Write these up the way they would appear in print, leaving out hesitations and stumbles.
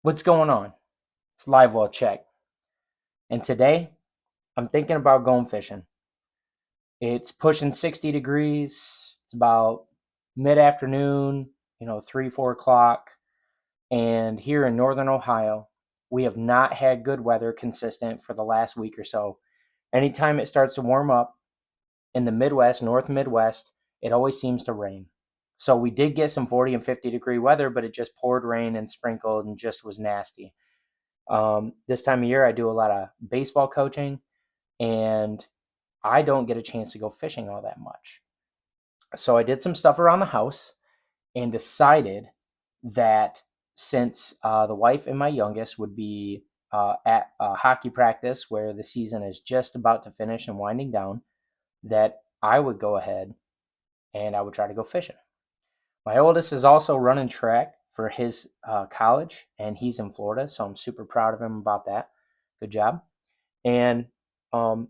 What's going on? It's Live Well Check. And today, I'm thinking about going fishing. It's pushing 60 degrees. It's about mid afternoon, 3, 4 o'clock. And here in Northern Ohio, we have not had good weather consistent for the last week or so. Anytime it starts to warm up in the Midwest, North Midwest, it always seems to rain. So we did get some 40 and 50-degree weather, but it just poured rain and sprinkled and just was nasty. This time of year, I do a lot of baseball coaching, and I don't get a chance to go fishing all that much. So I did some stuff around the house and decided that since the wife and my youngest would be at hockey practice where the season is just about to finish and winding down, that I would go ahead and I would try to go fishing. My oldest is also running track for his college, and he's in Florida, so I'm super proud of him about that. Good job. And um,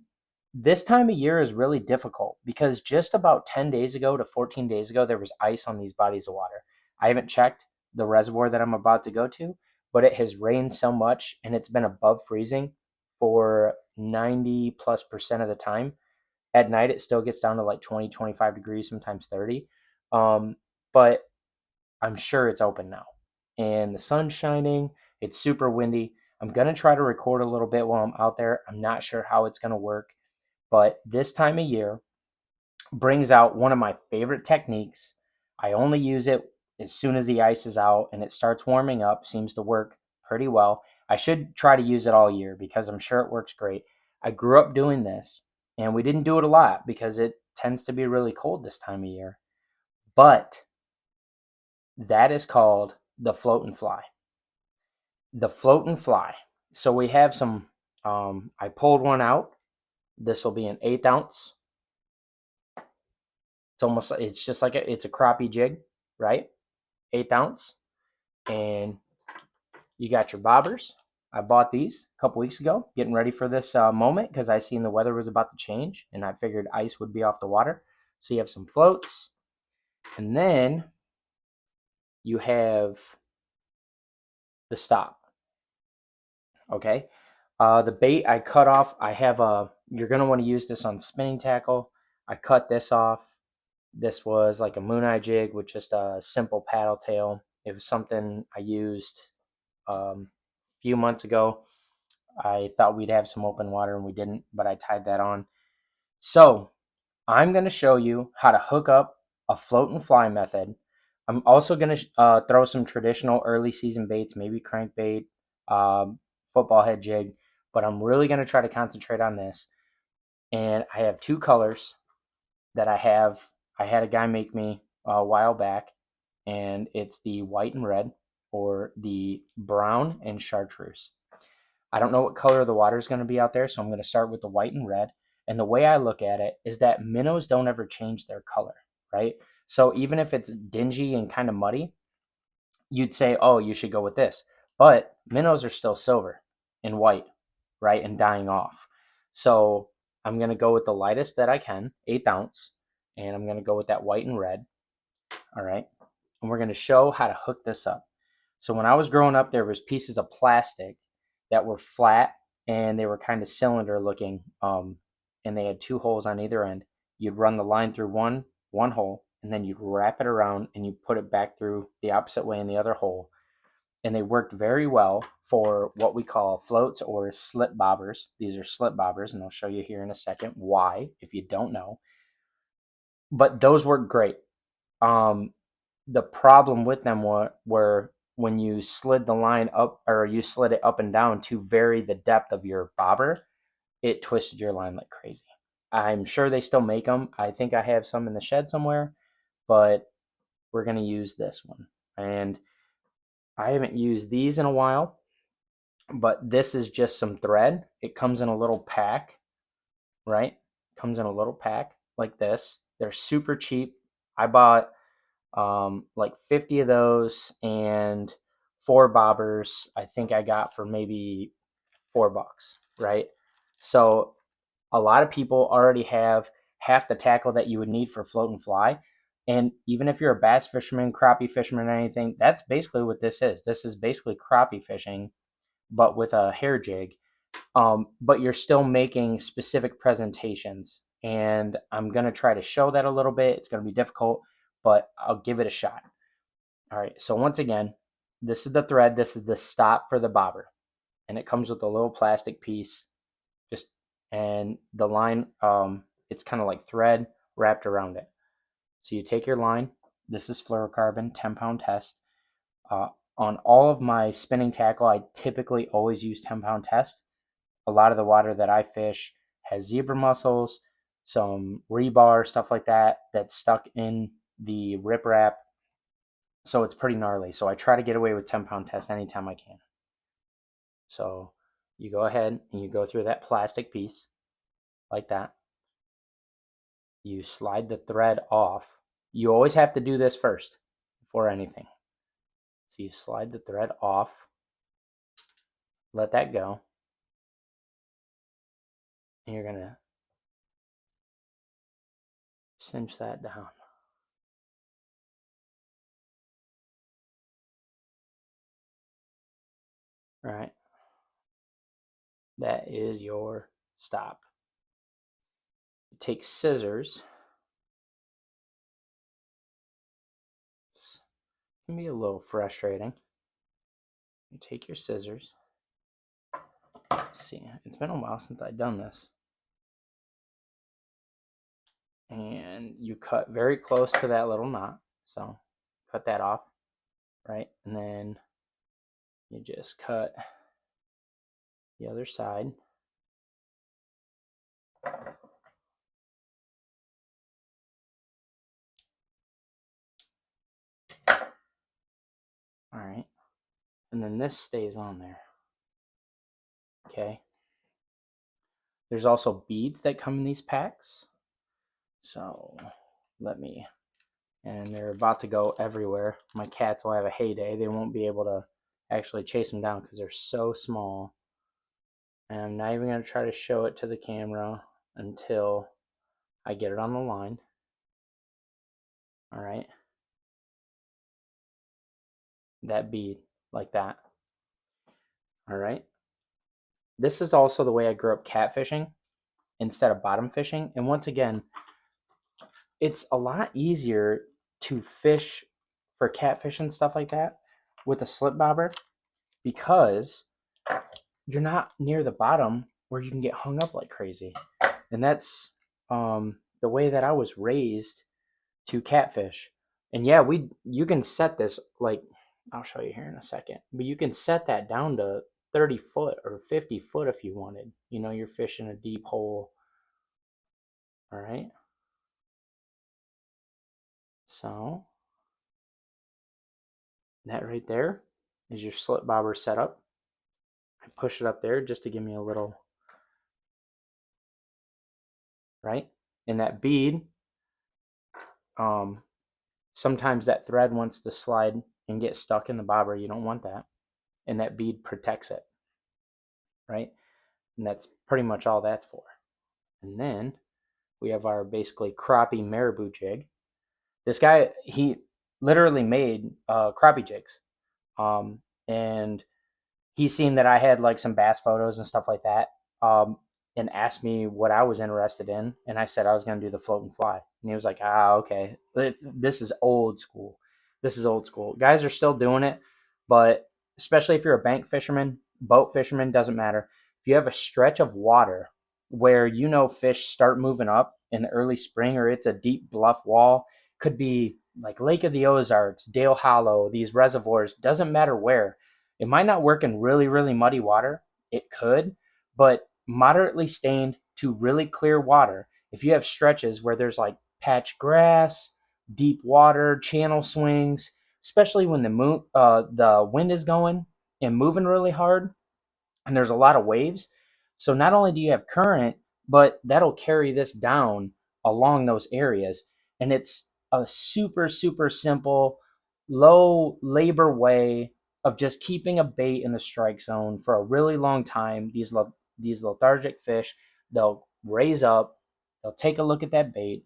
this time of year is really difficult because just about 10 days ago to 14 days ago, there was ice on these bodies of water. I haven't checked the reservoir that I'm about to go to, but it has rained so much and it's been above freezing for 90 plus percent of the time. At night, it still gets down to like 20, 25 degrees, sometimes 30. But I'm sure it's open now. And the sun's shining. It's super windy. I'm going to try to record a little bit while I'm out there. I'm not sure how it's going to work. But this time of year brings out one of my favorite techniques. I only use it as soon as the ice is out and it starts warming up. Seems to work pretty well. I should try to use it all year because I'm sure it works great. I grew up doing this, and we didn't do it a lot because it tends to be really cold this time of year. But that is called the float and fly. The float and fly. So we have some, I pulled one out. This will be an 1/8 ounce. It's just like it's a crappie jig, right? 1/8 ounce. And you got your bobbers. I bought these a couple weeks ago, getting ready for this moment because I seen the weather was about to change and I figured ice would be off the water. So you have some floats, and then you have the stop. Okay. The bait I cut off, I have you're going to want to use this on spinning tackle. I cut this off. This was like a moon eye jig with just a simple paddle tail. It was something I used a few months ago. I thought we'd have some open water and we didn't, but I tied that on. So I'm going to show you how to hook up a float and fly method. I'm also going to throw some traditional early season baits, maybe crankbait, football head jig, but I'm really going to try to concentrate on this. And I have two colors that I have. I had a guy make me a while back, and it's the white and red or the brown and chartreuse. I don't know what color the water is going to be out there, so I'm going to start with the white and red. And the way I look at it is that minnows don't ever change their color, right? So even if it's dingy and kind of muddy, you'd say, oh, you should go with this. But minnows are still silver and white, right? And dying off. So I'm going to go with the lightest that I can, 1/8 ounce. And I'm going to go with that white and red. All right. And we're going to show how to hook this up. So when I was growing up, there was pieces of plastic that were flat and they were kind of cylinder looking, and they had two holes on either end. You'd run the line through one hole, and then you'd wrap it around and you put it back through the opposite way in the other hole. And they worked very well for what we call floats or slip bobbers. These are slip bobbers, and I'll show you here in a second why, if you don't know. But those work great. Um, the problem with them were when you slid the line up or you slid it up and down to vary the depth of your bobber, it twisted your line like crazy. I'm sure they still make them. I think I have some in the shed somewhere, but we're going to use this one. And I haven't used these in a while, but this is just some thread. It comes in a little pack, right? Comes in a little pack like this. They're super cheap. I bought like 50 of those and four bobbers. I think I got for maybe $4, right? So a lot of people already have half the tackle that you would need for float and fly, And even if you're a bass fisherman, crappie fisherman, or anything, that's basically what this is. This is basically crappie fishing, but with a hair jig. But you're still making specific presentations. And I'm going to try to show that a little bit. It's going to be difficult, but I'll give it a shot. All right. So once again, this is the thread. This is the stop for the bobber. And it comes with a little plastic piece. And the line, it's kind of like thread wrapped around it. So you take your line. This is fluorocarbon, 10-pound test. On all of my spinning tackle, I typically always use 10-pound test. A lot of the water that I fish has zebra mussels, some rebar, stuff like that, that's stuck in the riprap. So it's pretty gnarly. So I try to get away with 10-pound test anytime I can. So you go ahead and you go through that plastic piece like that. You slide the thread off. You always have to do this first before anything. So you slide the thread off, let that go, and you're gonna cinch that down. All right. That is your stop. You take scissors. It can be a little frustrating. You take your scissors. Let's see, it's been a while since I've done this. And you cut very close to that little knot. So cut that off, right? And then you just cut the other side. All right. And then this stays on there. Okay. There's also beads that come in these packs. So and they're about to go everywhere. My cats will have a heyday. They won't be able to actually chase them down because they're so small. And I'm not even going to try to show it to the camera until I get it on the line. All right. That bead, like that. All right. This is also the way I grew up catfishing instead of bottom fishing. And once again, it's a lot easier to fish for catfish and stuff like that with a slip bobber because you're not near the bottom where you can get hung up like crazy. And that's the way that I was raised to catfish. And yeah, you can set this, like, I'll show you here in a second, but you can set that down to 30 foot or 50 foot if you wanted. You know, you're fishing a deep hole. All right. So that right there is your slip bobber setup. I push it up there just to give me a little, right? And that bead, sometimes that thread wants to slide and get stuck in the bobber. You don't want that. And that bead protects it, right? And that's pretty much all that's for. And then we have our basically crappie marabou jig. This guy, he literally made crappie jigs. And he seen that I had like some bass photos and stuff like that, and asked me what I was interested in. And I said I was going to do the float and fly. And he was like, okay. This is old school. This is old school. Guys are still doing it, but especially if you're a bank fisherman, boat fisherman, doesn't matter. If you have a stretch of water where you know fish start moving up in the early spring, or it's a deep bluff wall, could be like Lake of the Ozarks, Dale Hollow, these reservoirs, doesn't matter where. It might not work in really, really muddy water. It could, but moderately stained to really clear water. If you have stretches where there's like patch grass, deep water, channel swings, especially when the wind is going and moving really hard, and there's a lot of waves. So not only do you have current, but that'll carry this down along those areas. And it's a super, super simple, low labor way of just keeping a bait in the strike zone for a really long time. These lethargic fish, they'll raise up, they'll take a look at that bait,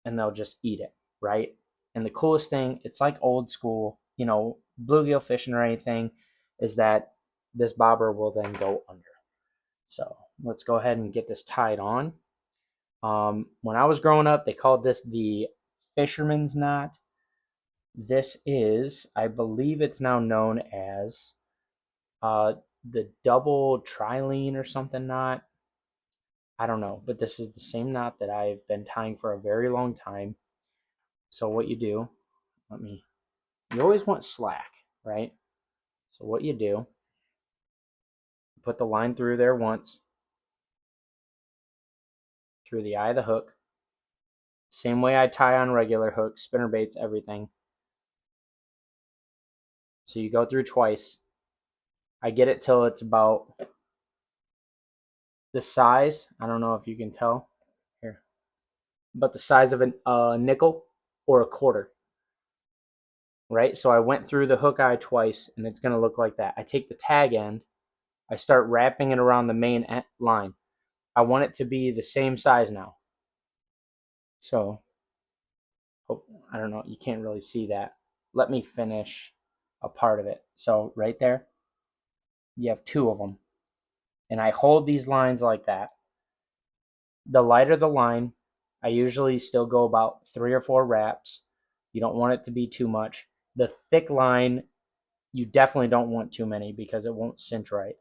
and they'll just eat it, right? And the coolest thing, it's like old school, bluegill fishing or anything, is that this bobber will then go under. So let's go ahead and get this tied on. When I was growing up, they called this the fisherman's knot. This is, I believe it's now known as the double trilene or something knot. I don't know, but this is the same knot that I've been tying for a very long time. So what you do, you always want slack, right? So what you do, put the line through there once, through the eye of the hook. Same way I tie on regular hooks, spinner baits, everything. So you go through twice. I get it till it's about the size, I don't know if you can tell here, but the size of a nickel or a quarter, right? So I went through the hook eye twice, and it's going to look like that. I take the tag end, I start wrapping it around the main line. I want it to be the same size now. So, I don't know, you can't really see that. Let me finish a part of it. So right there, you have two of them. And I hold these lines like that. The lighter the line, I usually still go about 3 or 4 wraps. You don't want it to be too much. The thick line, you definitely don't want too many because it won't cinch right.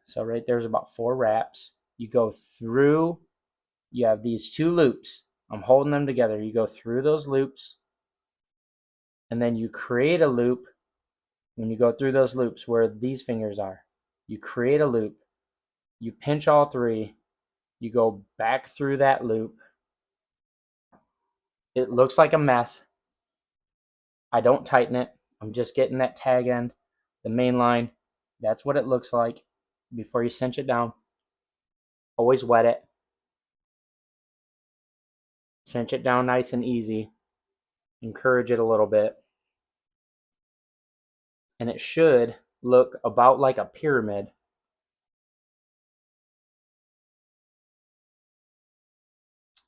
So right there's about 4 wraps. You go through, you have these 2 loops. I'm holding them together. You go through those loops, and then you create a loop. When you go through those loops where these fingers are, you create a loop. You pinch all 3. You go back through that loop. It looks like a mess. I don't tighten it. I'm just getting that tag end, the main line. That's what it looks like before you cinch it down. Always wet it. Cinch it down nice and easy. Encourage it a little bit. And it should look about like a pyramid.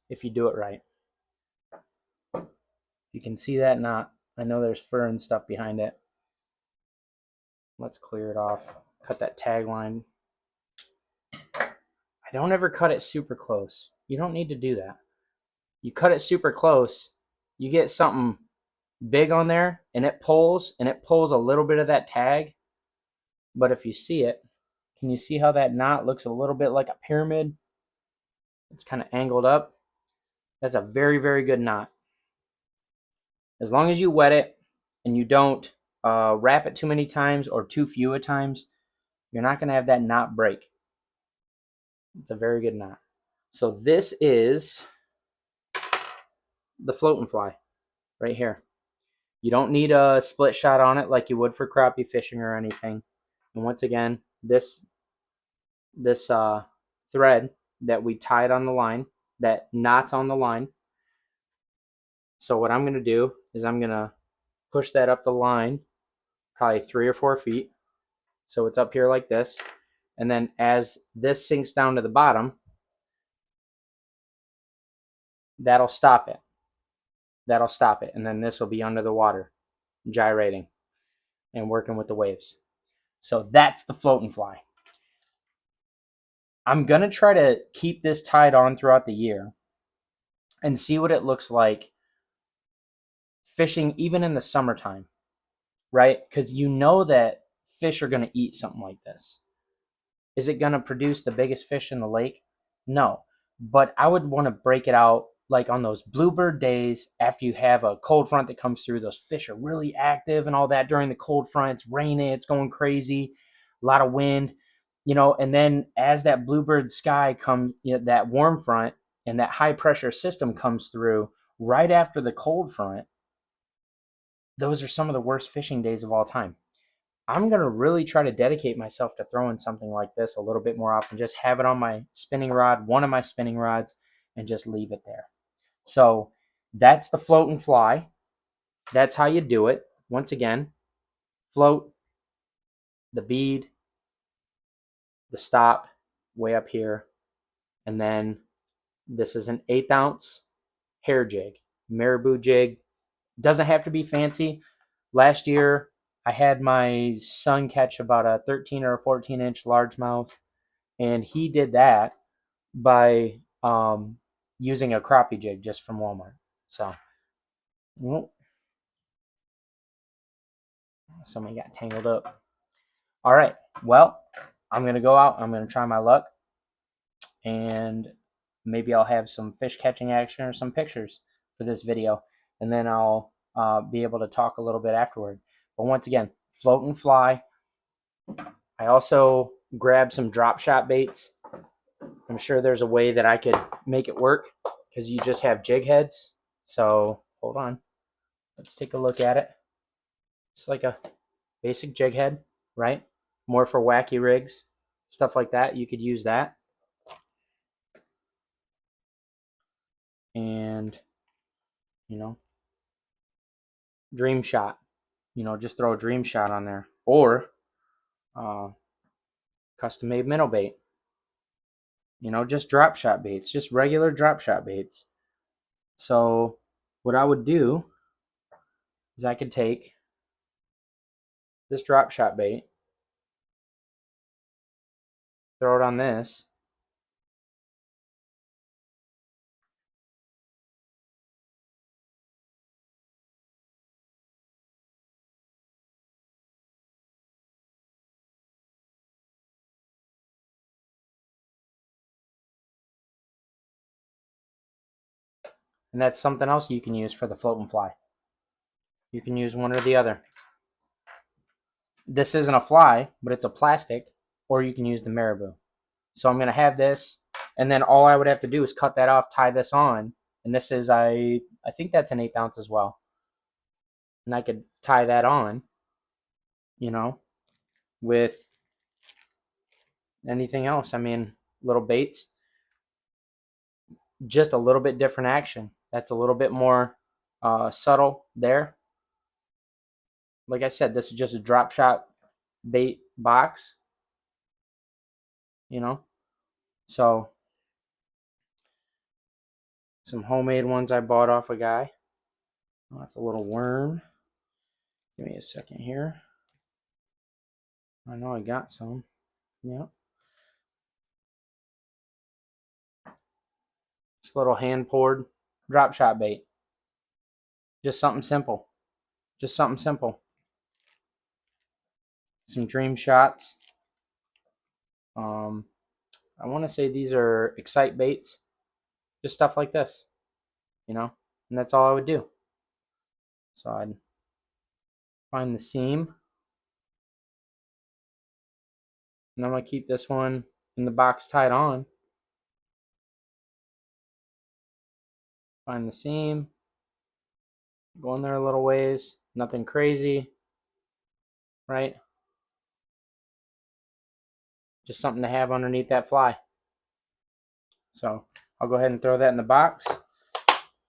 If you do it right. You can see that knot. I know there's fur and stuff behind it. Let's clear it off. Cut that tag line. I don't ever cut it super close. You don't need to do that. You cut it super close, you get something big on there, and it pulls a little bit of that tag. But if you see it, can you see how that knot looks a little bit like a pyramid? It's kind of angled up. That's a very, very good knot. As long as you wet it and you don't wrap it too many times or too few at times, you're not going to have that knot break. It's a very good knot. So this is the float and fly right here. You don't need a split shot on it like you would for crappie fishing or anything. And once again, this thread that we tied on the line, that knot's on the line. So what I'm going to do is I'm going to push that up the line probably 3 or 4 feet. So it's up here like this. And then as this sinks down to the bottom, that'll stop it. That'll stop it. And then this will be under the water, gyrating and working with the waves. So that's the float and fly. I'm going to try to keep this tied on throughout the year and see what it looks like fishing even in the summertime, right? Because you know that fish are going to eat something like this. Is it going to produce the biggest fish in the lake? No. But I would want to break it out like on those bluebird days after you have a cold front that comes through. Those fish are really active and all that during the cold front. It's raining, it's going crazy, a lot of wind, and then as that bluebird sky comes, that warm front and that high pressure system comes through right after the cold front, those are some of the worst fishing days of all time. I'm going to really try to dedicate myself to throwing something like this a little bit more often. Just have it on my spinning rod, one of my spinning rods, and just leave it there. So that's the float and fly. That's how you do it. Once again, float, the bead, the stop way up here, and then this is an 1/8 ounce hair jig. marabou jig. Doesn't have to be fancy. Last year, I had my son catch about a 13 or a 14-inch largemouth, and he did that by using a crappie jig just from Walmart. So, well, somebody got tangled up. All right. Well, I'm going to go out. I'm going to try my luck. And maybe I'll have some fish catching action or some pictures for this video. And then I'll be able to talk a little bit afterward. But once again, float and fly. I also grabbed some drop shot baits. I'm sure there's a way that I could make it work because you just have jig heads. So hold on. Let's take a look at it. Just like a basic jig head, right? More for wacky rigs, stuff like that. You could use that. And, you know, dream shot. You know, just throw a dream shot on there. Or custom made minnow bait. You know, just drop shot baits, just regular drop shot baits. So what I would do is I could take this drop shot bait, throw it on this, and that's something else you can use for the float and fly. You can use one or the other. This isn't a fly, but it's a plastic, or you can use the marabou. So I'm going to have this, and then all I would have to do is cut that off, tie this on, and this is, I think that's an 1/8 ounce as well. And I could tie that on, you know, with anything else. I mean, little baits, just a little bit different action. That's a little bit more subtle there. Like I said, this is just a drop shot bait box, you know. So some homemade ones I bought off a guy. Oh, that's a little worm. Give me a second here. I know I got some. Yep. This little hand poured drop shot bait. Just something simple. Just something simple. Some dream shots. I want to say these are Excite baits. Just stuff like this, you know, and that's all I would do. So I'd find the seam, and I'm going to keep this one in the box tied on. Find the seam, go in there a little ways, nothing crazy, right? Just something to have underneath that fly. So I'll go ahead and throw that in the box,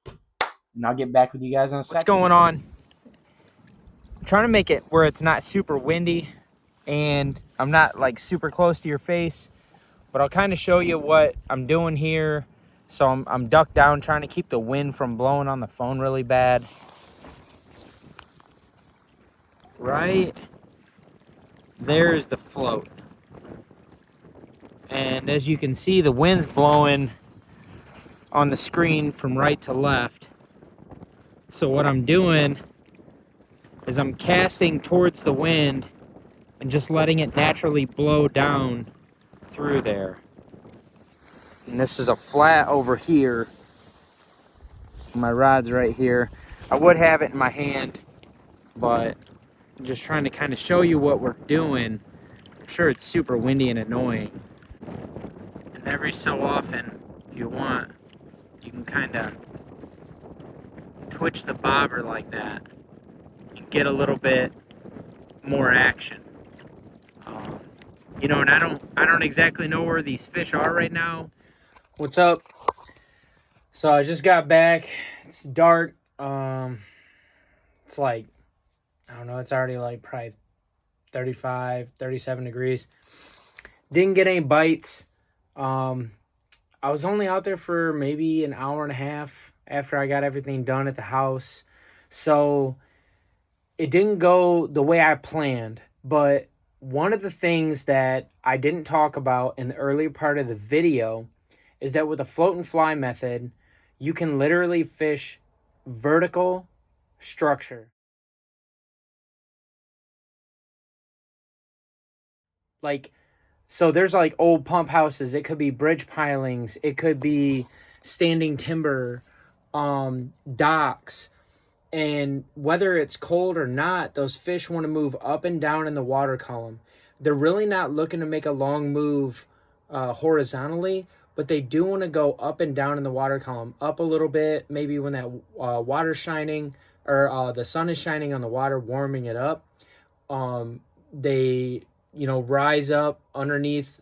and I'll get back with you guys in a second. What's going on? I'm trying to make it where it's not super windy and I'm not like super close to your face, but I'll kind of show you what I'm doing here. So I'm ducked down, trying to keep the wind from blowing on the phone really bad. Right there's the float. And as you can see, the wind's blowing on the screen from right to left. So what I'm doing is I'm casting towards the wind and just letting it naturally blow down through there. And this is a flat over here. My rod's right here. I would have it in my hand, but I'm just trying to kind of show you what we're doing. I'm sure it's super windy and annoying. And every so often, if you want, you can kind of twitch the bobber like that and get a little bit more action. You know, and I don't exactly know where these fish are right now. What's up? So I just got back. It's dark. It's like, I don't know, it's already like probably 35, 37 degrees. Didn't get any bites. I was only out there for maybe an hour and a half after I got everything done at the house. So it didn't go the way I planned, but one of the things that I didn't talk about in the earlier part of the video is that with the float and fly method, you can literally fish vertical structure. Like, so there's like old pump houses, it could be bridge pilings, it could be standing timber, docks. And whether it's cold or not, those fish want to move up and down in the water column. They're really not looking to make a long move horizontally, but they do want to go up and down in the water column. Up a little bit, maybe when that water's shining or the sun is shining on the water, warming it up. They, rise up underneath,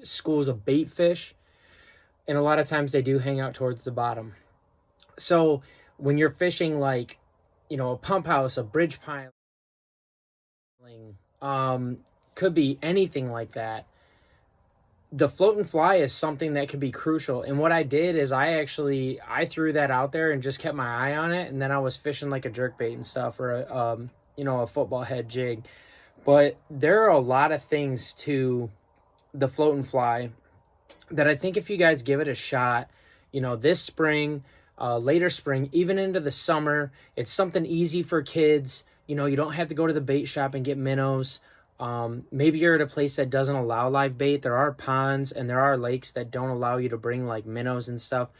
schools of bait fish. And a lot of times they do hang out towards the bottom. So when you're fishing like, a pump house, a bridge piling, could be anything like that. The float and fly is something that could be crucial. And what I did is I threw that out there and just kept my eye on it. And then I was fishing like a jerkbait and stuff, or a football head jig. But there are a lot of things to the float and fly that I think if you guys give it a shot, this spring, later spring, even into the summer, it's something easy for kids. You don't have to go to the bait shop and get minnows. Maybe you're at a place that doesn't allow live bait. There are ponds and there are lakes that don't allow you to bring like minnows and stuff.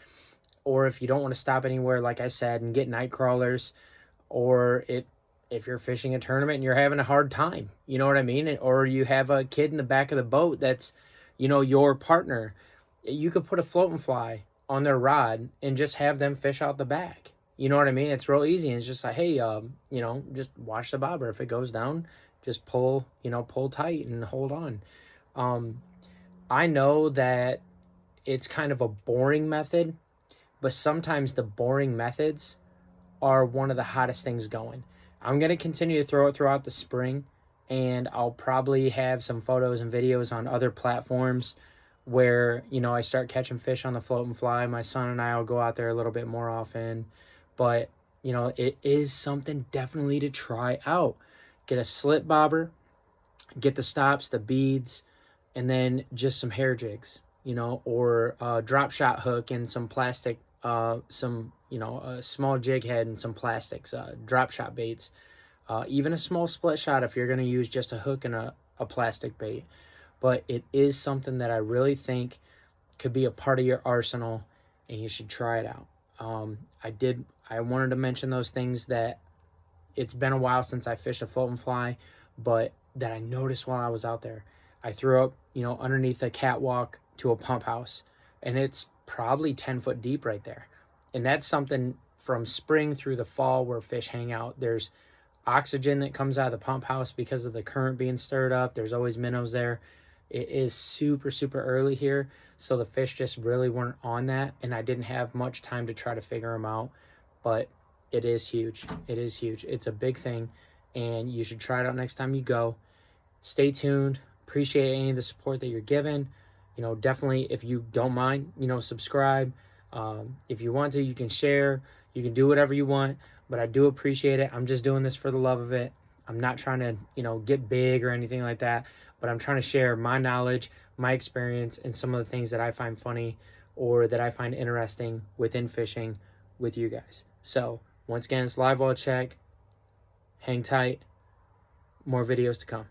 Or if you don't want to stop anywhere, like I said, and get night crawlers, or if you're fishing a tournament and you're having a hard time, you know what I mean? Or you have a kid in the back of the boat that's, your partner, you could put a float and fly on their rod and just have them fish out the back. You know what I mean? It's real easy. It's just like, hey, just watch the bobber. If it goes down, just pull tight and hold on. I know that it's kind of a boring method, but sometimes the boring methods are one of the hottest things going. I'm going to continue to throw it throughout the spring, and I'll probably have some photos and videos on other platforms where, I start catching fish on the float and fly. My son and I will go out there a little bit more often, but, it is something definitely to try out. Get a slit bobber, get the stops, the beads, and then just some hair jigs, or a drop shot hook and some plastic, a small jig head and some plastics, drop shot baits, even a small split shot if you're going to use just a hook and a plastic bait. But it is something that I really think could be a part of your arsenal, and you should try it out. I wanted to mention those things that it's been a while since I fished a float and fly, but that I noticed while I was out there. I threw up, underneath a catwalk to a pump house, and it's probably 10 foot deep right there. And that's something from spring through the fall where fish hang out. There's oxygen that comes out of the pump house because of the current being stirred up. There's always minnows there. It is super, super early here, so the fish just really weren't on that, and I didn't have much time to try to figure them out. But it is huge. It is huge. It's a big thing, and you should try it out next time you go. Stay tuned. Appreciate any of the support that you're given. Definitely, if you don't mind, subscribe. If you want to, you can share. You can do whatever you want, but I do appreciate it. I'm just doing this for the love of it. I'm not trying to, get big or anything like that, but I'm trying to share my knowledge, my experience, and some of the things that I find funny or that I find interesting within fishing with you guys. So, once again, it's Live Well Check. Hang tight. More videos to come.